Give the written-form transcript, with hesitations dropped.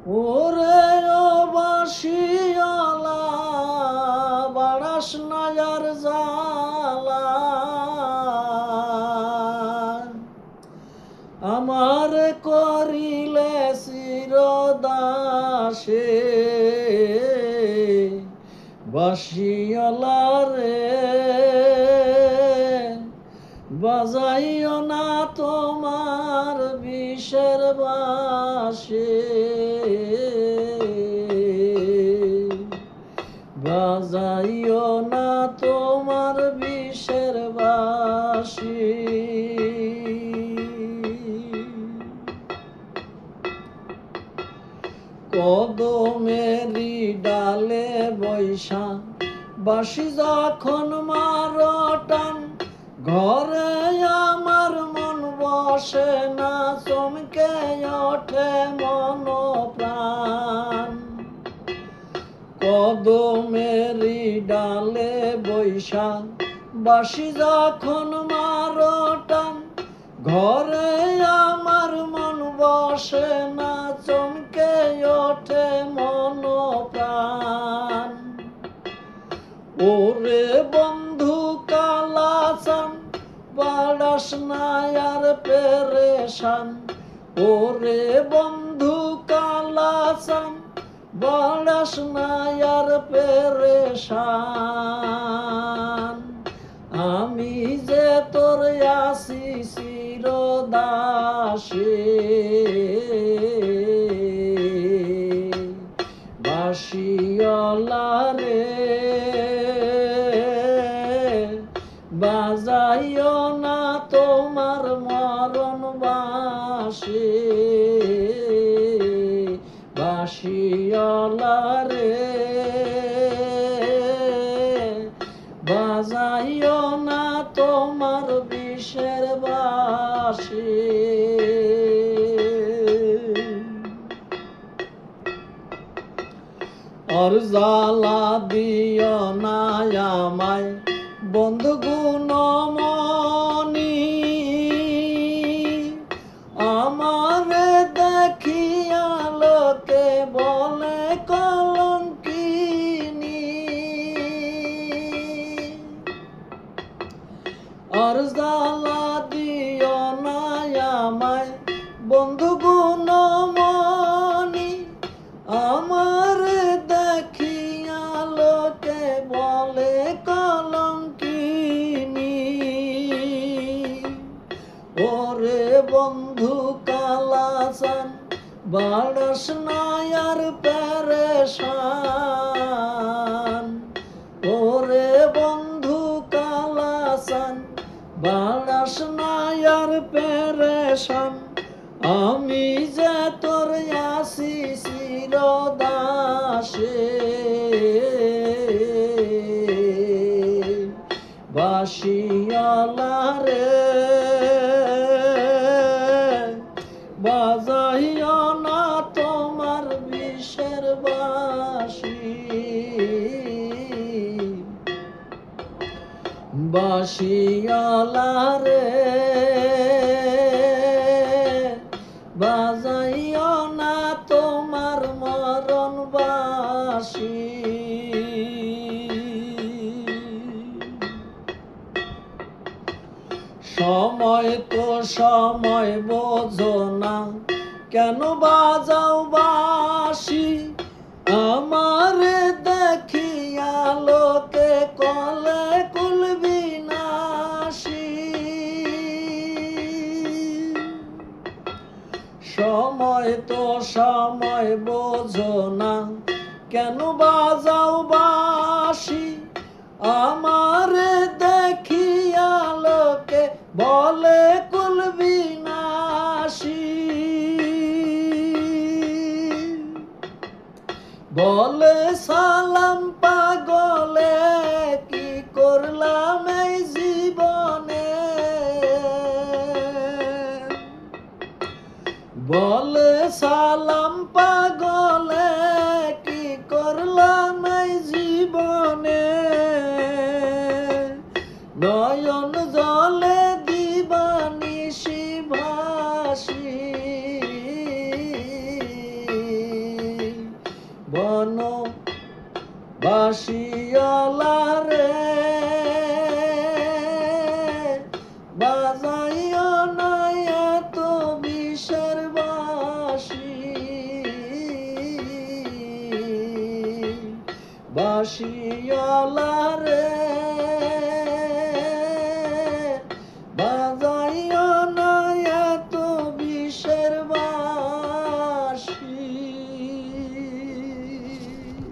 ওরে ও বাঁশিওয়ালা বাড়াস না যার জ্বালা, আমার করিলে চিরদাসে বাঁশিওয়ালা রে, বাজাইও না তোমার বিষের বাঁশি, বাজাইও না তোমার বিষের বাঁশি। কদমেরি ডালে বৈশা বাঁশি যখন মারো টান, ঘরে আমার মন বসে না, চমকে ওঠে মন প্রাণ। কদমেরি ডালে বৈশা বাঁশি যখন মারো টান, ঘরে আমার মন বসে না, চমকে ওঠে মন প্রাণ। ওরে বন্ধু কালাচান বাড়াস না আর পেরেশান, ওরে বন্ধু কালাচান বাড়াস না আর পেরেশান। আমি যে তোর আছি চিরদাসে, বাঁশিওয়ালা রে, বাজাইও না তোমার মরণ বাঁশি, বাঁশিওয়ালা রে, বাজাইও না তোমার বিষের বাঁশি। আর জ্বালা দিও না আমায় বন্ধু গুণমণি, আমারে দেখিয়া লোকে বলে কলঙ্কিনী। আর জ্বালা দিও না আমায় বন্ধু গুণমণি, আমারে দেখিয়া লোকে বলে কলঙ্কিনী। ওরে বন্ধু কালাচান বাড়াস না আর পেরেশান, ওরে বন্ধু কালাচান বাড়াস না আর পেরেশান। আমি যে তোর আছি চিরদাসে, বাঁশিওয়ালা রে, বাজাইও না তোমার বিষের বাঁশি, বাঁশিওয়ালা রে, বাজাইও না তোমার মরণ বাঁশি। সময় তো সময় বোঝো না, কেন বাজাও বাঁশি, আমারে দেখিয়া লোকে কলে কুলবিনাশী। সময় তো সময় বোঝো না, কেন বাজাও বাঁশি, আমারে দেখিয়া লোকে বলে কুলবিনাশী। বলে সালাম পাগলে কি করলাম এই জীবনে, বলে সালাম পাগলে কি করলাম এই জীবনে। নয়ন জলে দিবানিশি ভাসি, বাঁশিওয়ালা রে বাজাইও না এত বিষের বাঁশি বাঁশিওয়ালা রে